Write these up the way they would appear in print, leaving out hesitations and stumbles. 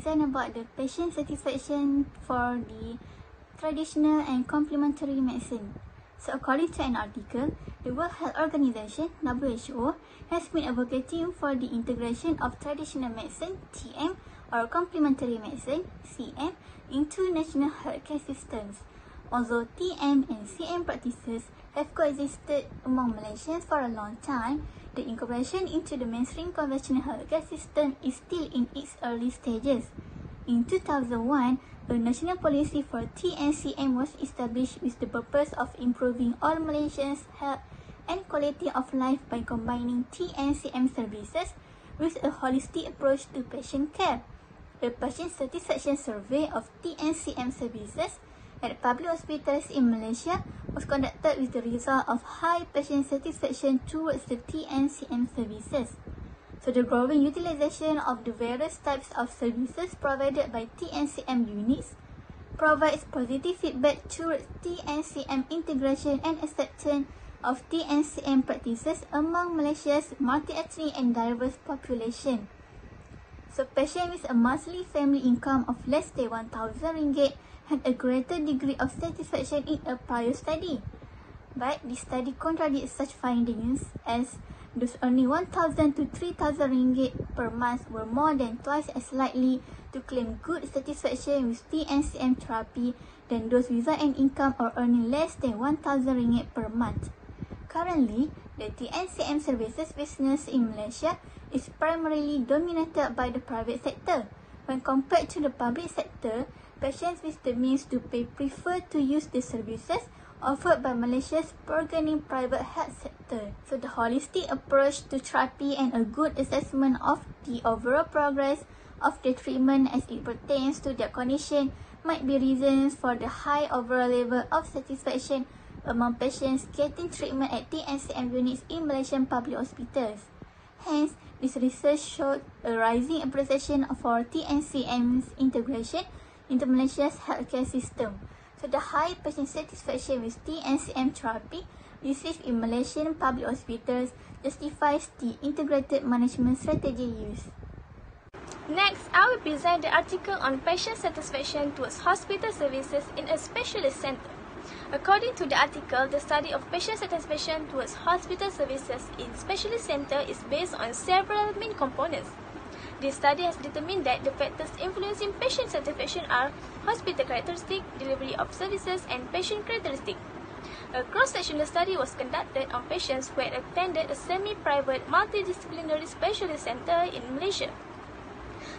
present about the patient satisfaction for the traditional and complementary medicine. So according to an article, the World Health Organization, WHO, has been advocating for the integration of traditional medicine, TM, or complementary medicine, CM, into national healthcare systems. Although TM and CM practices have coexisted among Malaysians for a long time, the incorporation into the mainstream conventional healthcare system is still in its early stages. In 2001, a national policy for TNCM was established with the purpose of improving all Malaysians' health and quality of life by combining TNCM services with a holistic approach to patient care. A patient satisfaction survey of TNCM services at public hospitals in Malaysia was conducted with the result of high patient satisfaction towards the TNCM services. So the growing utilization of the various types of services provided by TNCM units provides positive feedback towards TNCM integration and acceptance of TNCM practices among Malaysia's multi-ethnic and diverse population. So patients with a monthly family income of less than 1,000 ringgit had a greater degree of satisfaction in a prior study. But this study contradicts such findings, as those earning 1,000 to 3,000 ringgit per month were more than twice as likely to claim good satisfaction with TNCM therapy than those without an income or earning less than 1,000 ringgit per month. Currently, the TNCM services business in Malaysia is primarily dominated by the private sector. When compared to the public sector, patients with the means to pay prefer to use the services offered by Malaysia's burgeoning private health sector. So the holistic approach to therapy and a good assessment of the overall progress of the treatment as it pertains to their condition might be reasons for the high overall level of satisfaction among patients getting treatment at TNCM units in Malaysian public hospitals. Hence, this research showed a rising appreciation for TNCM's integration into Malaysia's healthcare system. So the high patient satisfaction with TNCM therapy received in Malaysian public hospitals justifies the integrated management strategy used. Next, I will present the article on patient satisfaction towards hospital services in a specialist center. According to the article, the study of patient satisfaction towards hospital services in specialist center is based on several main components. This study has determined that the factors influencing patient satisfaction are hospital characteristic, delivery of services, and patient characteristic. A cross-sectional study was conducted on patients who had attended a semi-private multidisciplinary specialist center in Malaysia.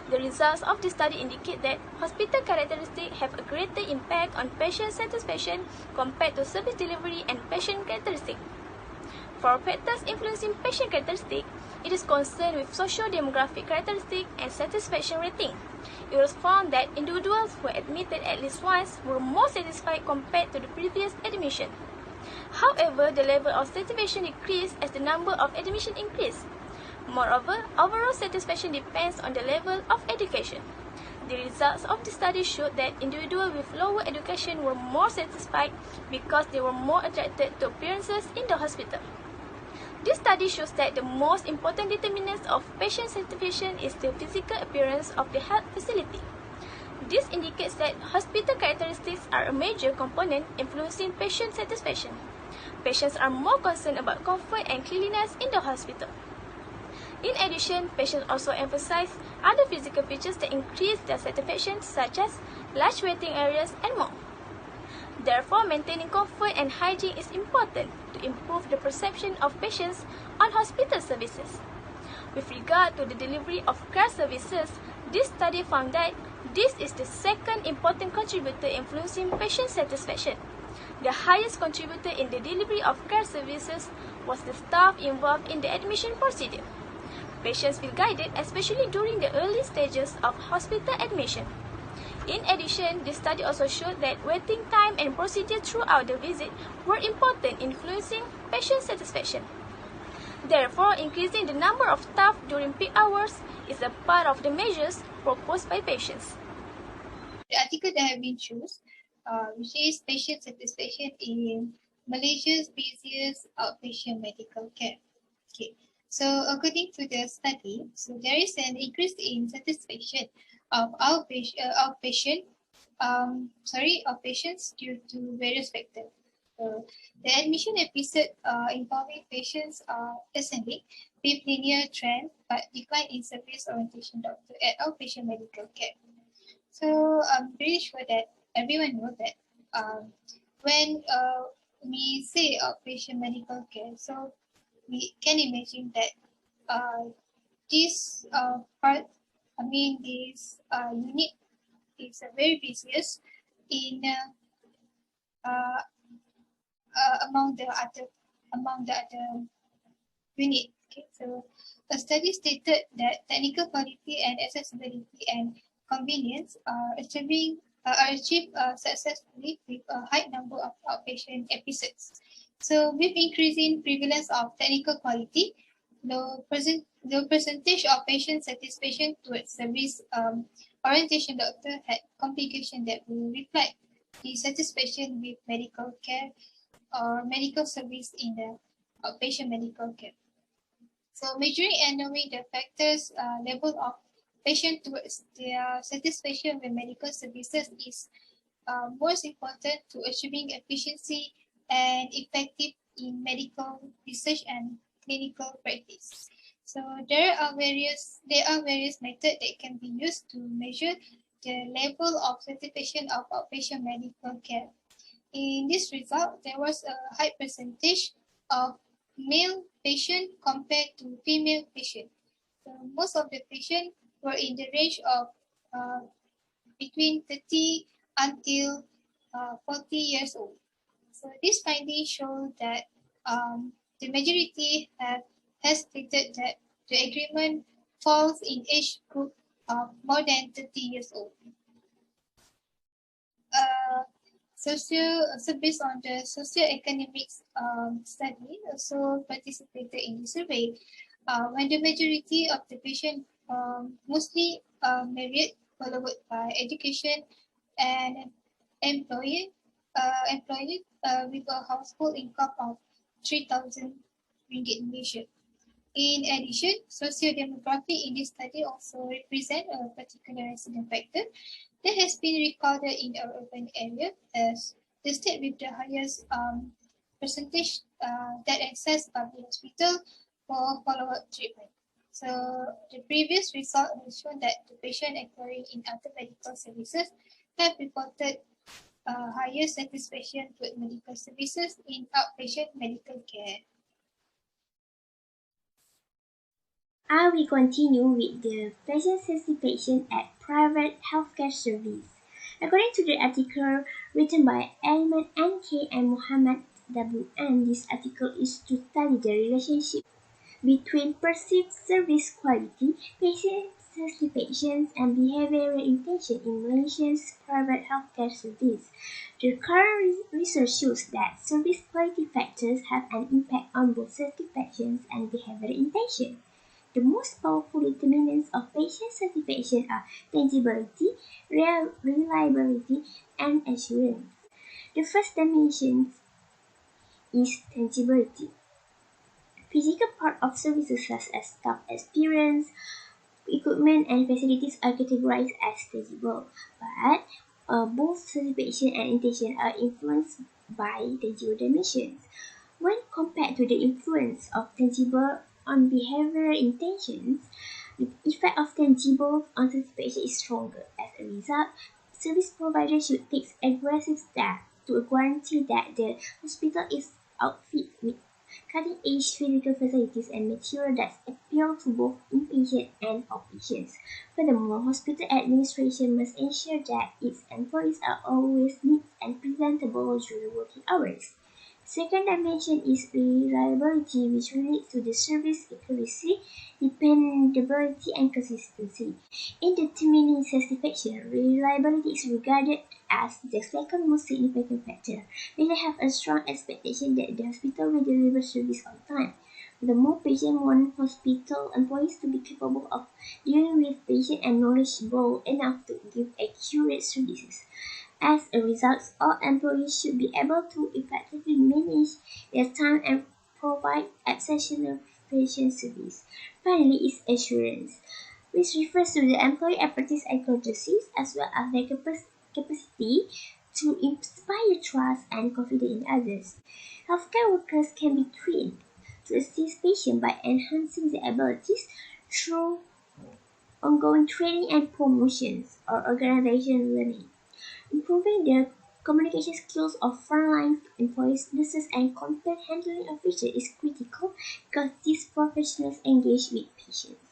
The results of this study indicate that hospital characteristics have a greater impact on patient satisfaction compared to service delivery and patient characteristics. For factors influencing patient characteristics, it is concerned with socio-demographic characteristics and satisfaction rating. It was found that individuals who were admitted at least once were more satisfied compared to the previous admission. However, the level of satisfaction decreased as the number of admissions increased. Moreover, overall satisfaction depends on the level of education. The results of the study showed that individuals with lower education were more satisfied because they were more attracted to appearances in the hospital. This study shows that the most important determinants of patient satisfaction is the physical appearance of the health facility. This indicates that hospital characteristics are a major component influencing patient satisfaction. Patients are more concerned about comfort and cleanliness in the hospital. In addition, patients also emphasize other physical features that increase their satisfaction, such as large waiting areas and more. Therefore, maintaining comfort and hygiene is important to improve the perception of patients on hospital services. With regard to the delivery of care services, this study found that this is the second important contributor influencing patient satisfaction. The highest contributor in the delivery of care services was the staff involved in the admission procedure. Patients feel guided, especially during the early stages of hospital admission. In addition, the study also showed that waiting time and procedure throughout the visit were important in influencing patient satisfaction. Therefore, increasing the number of staff during peak hours is a part of the measures proposed by patients. The article that have been chosen, which is patient satisfaction in Malaysia's busiest outpatient medical care. Okay. So according to the study, so there is an increase in satisfaction of our patients due to various factors. The admission episode involving patients ascending with linear trend but decline in service orientation doctor at outpatient medical care. So I'm pretty sure that everyone knows that when we say outpatient medical care, so we can imagine that this part, this unit is very busiest in uh, among the other unit. Okay, so a study stated that technical quality and accessibility and convenience are achieved successfully with a high number of outpatient episodes. So with increasing prevalence of technical quality, the percentage of patient satisfaction towards service orientation doctor had complication that will reflect the satisfaction with medical care or medical service in the outpatient medical care. So measuring and knowing the factors level of patient towards their satisfaction with medical services is most important to achieving efficiency and effective in medical research and clinical practice. So there are various methods that can be used to measure the level of satisfaction of outpatient medical care. In this result, there was a high percentage of male patient compared to female patient. So most of the patients were in the range of between 30 until 40 years old. So this finding shows that the majority has stated that the agreement falls in age group of more than 30 years old. Based on the socioeconomics study, also participated in the survey, when the majority of the patient mostly married, followed by education and employed with a household income of 3,000 ringgit Malaysia. In addition, socio-demography in this study also represent a particular resident factor that has been recorded in our urban area as the state with the highest percentage that access public hospital for follow-up treatment. So the previous result has shown that the patient inquiring in other medical services have reported higher satisfaction with medical services in outpatient medical care. I will continue with the patient satisfaction at private healthcare service. According to the article written by Ayman N.K. and Muhammad W.N., this article is to study the relationship between perceived service quality, patient satisfaction, and behavioral intention in Malaysia's private healthcare service. The current research shows that service quality factors have an impact on both satisfaction and behavioral intention. The most powerful determinants of patient satisfaction are tangibility, reliability, and assurance. The first dimension is tangibility. Physical part of services such as staff experience, equipment, and facilities are categorized as tangible, but both satisfaction and intention are influenced by tangible dimensions. When compared to the influence of tangible on behavioral intentions, the effect of tangible on satisfaction is stronger. As a result, service providers should take aggressive steps to guarantee that the hospital is outfitted with cutting-edge physical facilities and material that appeal to both inpatients and outpatients. Furthermore, hospital administration must ensure that its employees are always neat and presentable during working hours. Second dimension is reliability, which relates to the service accuracy, dependability, and consistency. In determining satisfaction, reliability is regarded as the second most significant factor. Patients have a strong expectation that the hospital will deliver service on time. Furthermore, patients want hospital employees to be capable of dealing with patients and knowledgeable enough to give accurate services. As a result, all employees should be able to effectively manage their time and provide exceptional patient service. Finally, is assurance, which refers to the employee expertise and courtesies, as well as their capacity to inspire trust and confidence in others. Healthcare workers can be trained to assist patients by enhancing their abilities through ongoing training and promotions or organization learning. Improving the communication skills of frontline employees, nurses, and contact handling officials is critical because these professionals engage with patients.